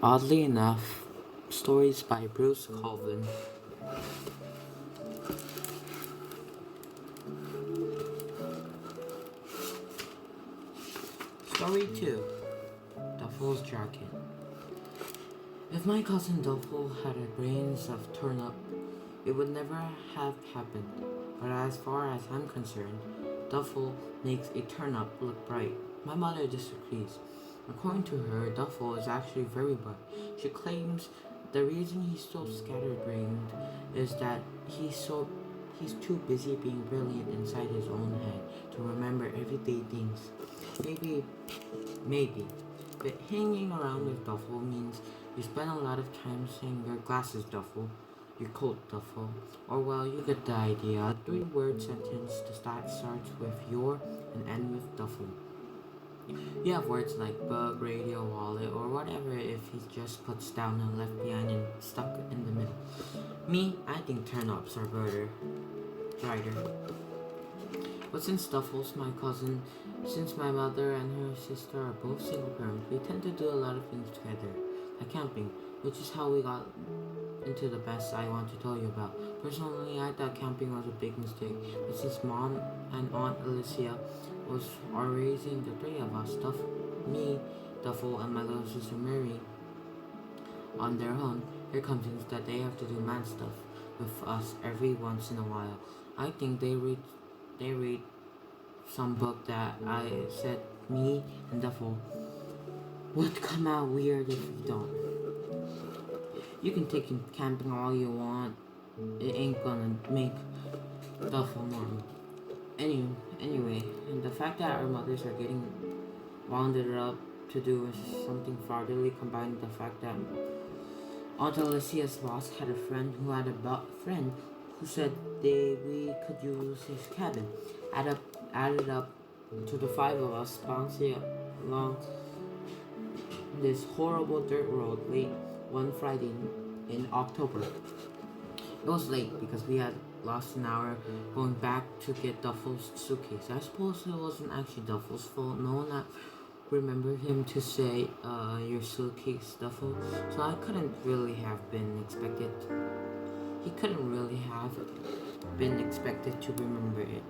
Oddly enough, stories by Bruce Colvin. Story 2, Duffy's Jacket. If my cousin Duffy had a brains of turnip, it would never have happened. But as far as I'm concerned, Duffy makes a turnip look bright. My mother disagrees. According to her, Duffy is actually very bright. She claims the reason he's so scatterbrained is that he's too busy being brilliant inside his own head to remember everyday things. Maybe, maybe. But hanging around with Duffy means you spend a lot of time saying your glasses Duffy, your coat Duffy, or well, you get the idea. A three-word sentence that starts with your and end with Duffy. You have words like bug, radio, wallet, or whatever if he just puts down and left behind and stuck in the middle. Me, I think turnips are brighter. But since Duffy's my cousin, since my mother and her sister are both single parents, we tend to do a lot of things together, like camping, which is how we got into the mess I want to tell you about. Personally, I thought camping was a big mistake, but since Mom and Aunt Alicia are raising the three of us, me, Duffy, and my little sister Mary, on their own, here comes things that they have to do man stuff with us every once in a while. I think they read some book that I said me and Duffy would come out weird if we don't. You can take him camping all you want. It ain't gonna make Duffy normal. Anyway, and the fact that our mothers are getting wounded up to do something fatherly combined with the fact that Aunt Alicia's boss had a friend who had a friend who said we could use his cabin. Added up to the five of us bouncing along this horrible dirt road late one Friday in October. It was late because we had lost an hour going back to get Duffy's suitcase. I suppose it wasn't actually Duffy's fault. No one remembered him to say, your suitcase, Duffy. So I couldn't really have been expected. He couldn't really have been expected to remember it.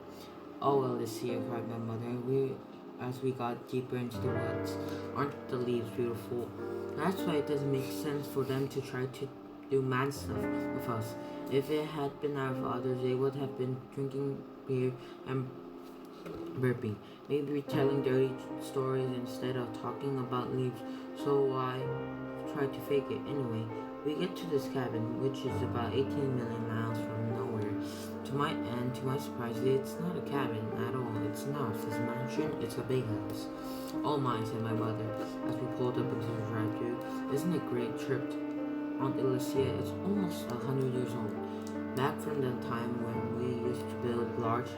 Oh, Alicia, cried my mother. As we got deeper into the woods, aren't the leaves beautiful? That's why it doesn't make sense for them to try to do man stuff with us. If it had been our fathers, they would have been drinking beer and burping, maybe telling dirty stories instead of talking about leaves. So I tried to fake it. Anyway, we get to this cabin, which is about 18 million miles from nowhere. To my surprise, it's not a cabin at all. It's not. It's a mansion. It's a big house. Oh my, said my mother as we pulled up into the drive-thru. Isn't it great? Chirped Aunt Alicia. It's almost 100 years old. Back from the time when we used to build large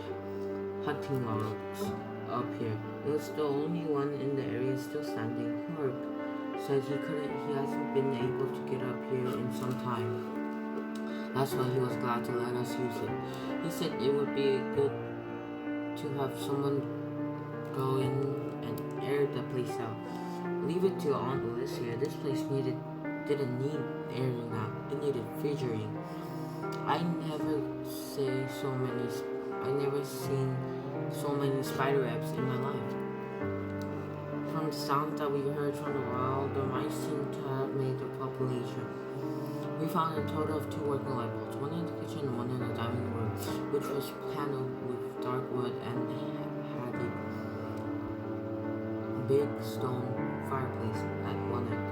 hunting logs up here. It was the only one in the area still standing. Herb says he hasn't been able to get up here in some time. That's why he was glad to let us use it. He said it would be good to have someone go in and air the place out. Leave it to Aunt Alicia. This place didn't need airing out. It needed refrigerating. I never seen so many spider webs in my life. From the sound that we heard from the wild, the mice seemed to have made the population. We found a total of 2 working light bulbs, one in the kitchen and one in the dining room, which was paneled with dark wood and had a big stone fireplace at one end.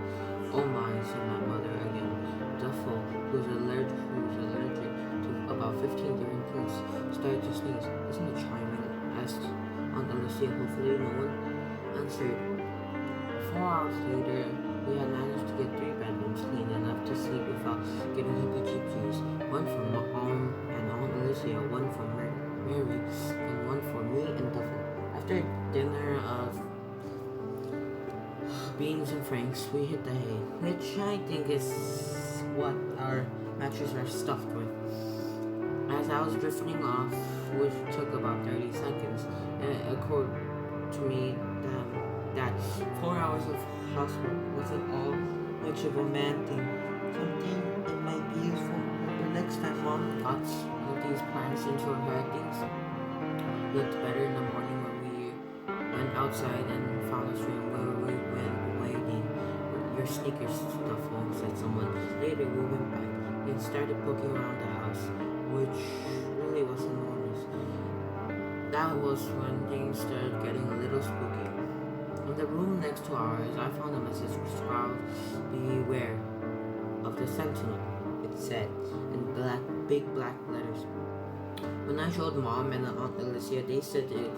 Oh my, said my mother again. Duffy, who's allergic to about 15 different things, started to sneeze. Isn't it charming? Asked Aunt Alicia. Hopefully no one answered. 4 hours later, we had managed to get 3 bedrooms clean enough to sleep without getting heebie-jeebies. One for Mom and Aunt Alicia, one for Mary, and one for me and Duffy. After dinner of beans and franks, we hit the hay, which I think is what our mattresses are stuffed with. As I was drifting off, which took about 30 seconds, it occurred to me that 4 hours of housework wasn't all much of a man thing. Something that might be useful for next time Mom got one of these plants into her head. Things looked better in the morning when we went outside and found a stream where we went wading. Your sneakers, Duffy, said someone. Later we went back and started poking around the house, which really was enormous. That was when things started getting a little spooky. In the room next to ours, I found a message which scrawled, "Beware of the Sentinel," it said, in big black letters. When I showed Mom and Aunt Alicia, they said it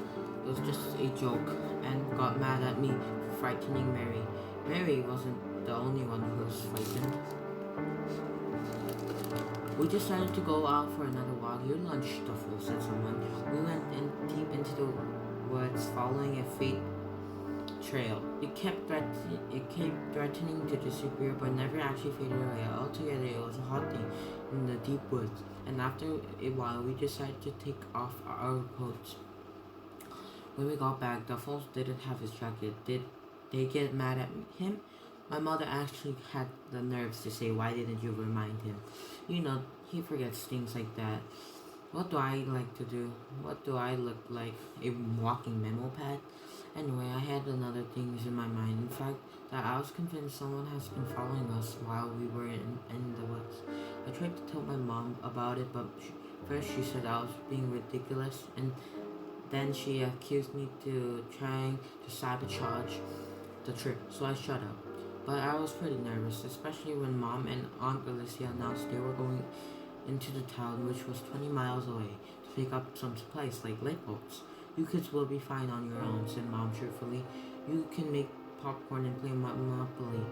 was just a joke and got mad at me for frightening Mary. Mary wasn't the only one who was frightened. We decided to go out for another walk. "Your lunch, Duffy," said someone. We went in deep into the woods, following a faint trail. It kept threatening to disappear, but never actually faded away. Altogether, it was a hot day in the deep woods, and after a while, we decided to take off our coats. When we got back, Duffy didn't have his jacket. Did they get mad at him? My mother actually had the nerves to say, "Why didn't you remind him?" You know, he forgets things like that. What do I like to do? What do I look like? A walking memo pad? Anyway, I had other things in my mind. In fact, that I was convinced someone has been following us while we were in the woods. I tried to tell my mom about it, but first she said I was being ridiculous, and then she accused me to trying to sabotage the trip, so I shut up. But I was pretty nervous, especially when Mom and Aunt Alicia announced they were going into the town, which was 20 miles away, to pick up some supplies like light bulbs. "You kids will be fine on your own," said Mom cheerfully. "You can make popcorn and play Monopoly,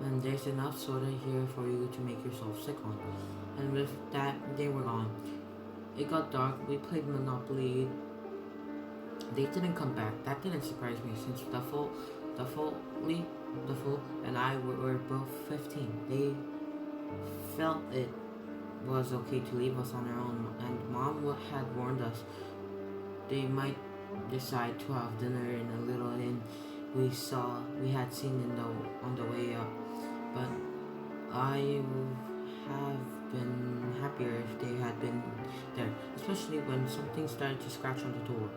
and there's enough soda here for you to make yourself sick on." And with that, they were gone. It got dark. We played Monopoly. They didn't come back. That didn't surprise me, since Duffy and I were both 15. They felt it was okay to leave us on our own, and Mom had warned us they might decide to have dinner in a little inn we had seen on the way up. But I would have been happier if they had been there, especially when something started to scratch on the door.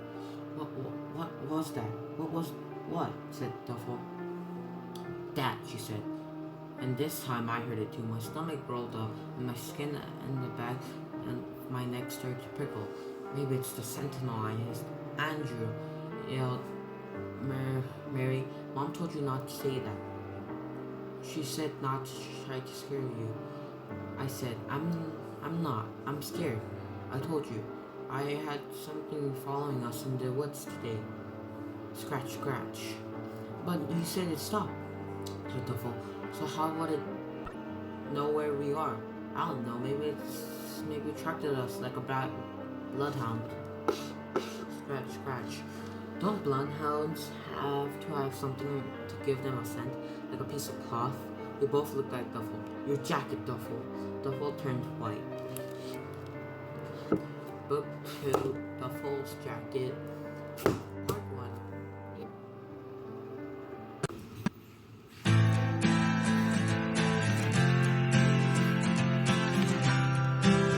What was that? What? Said Duffy. "That," she said. And this time I heard it too. My stomach rolled up, and my skin and the back and my neck started to prickle. "Maybe it's the Sentinel," I hissed. "Andrew," yelled Mary, "Mom told you not to say that. She said not to try to scare you." I said, I'm not. I'm scared. I told you. I had something following us in the woods today." Scratch, scratch. "But you said it stopped," said Duffy. "So how would it know where we are?" "I don't know. Maybe it tracked us like a bloodhound." Scratch, scratch. "Don't bloodhounds have to have something to give them a scent, like a piece of cloth?" We both looked at Duffy. "Your jacket, Duffy." Duffy turned white. Book 2, Duffy's jacket.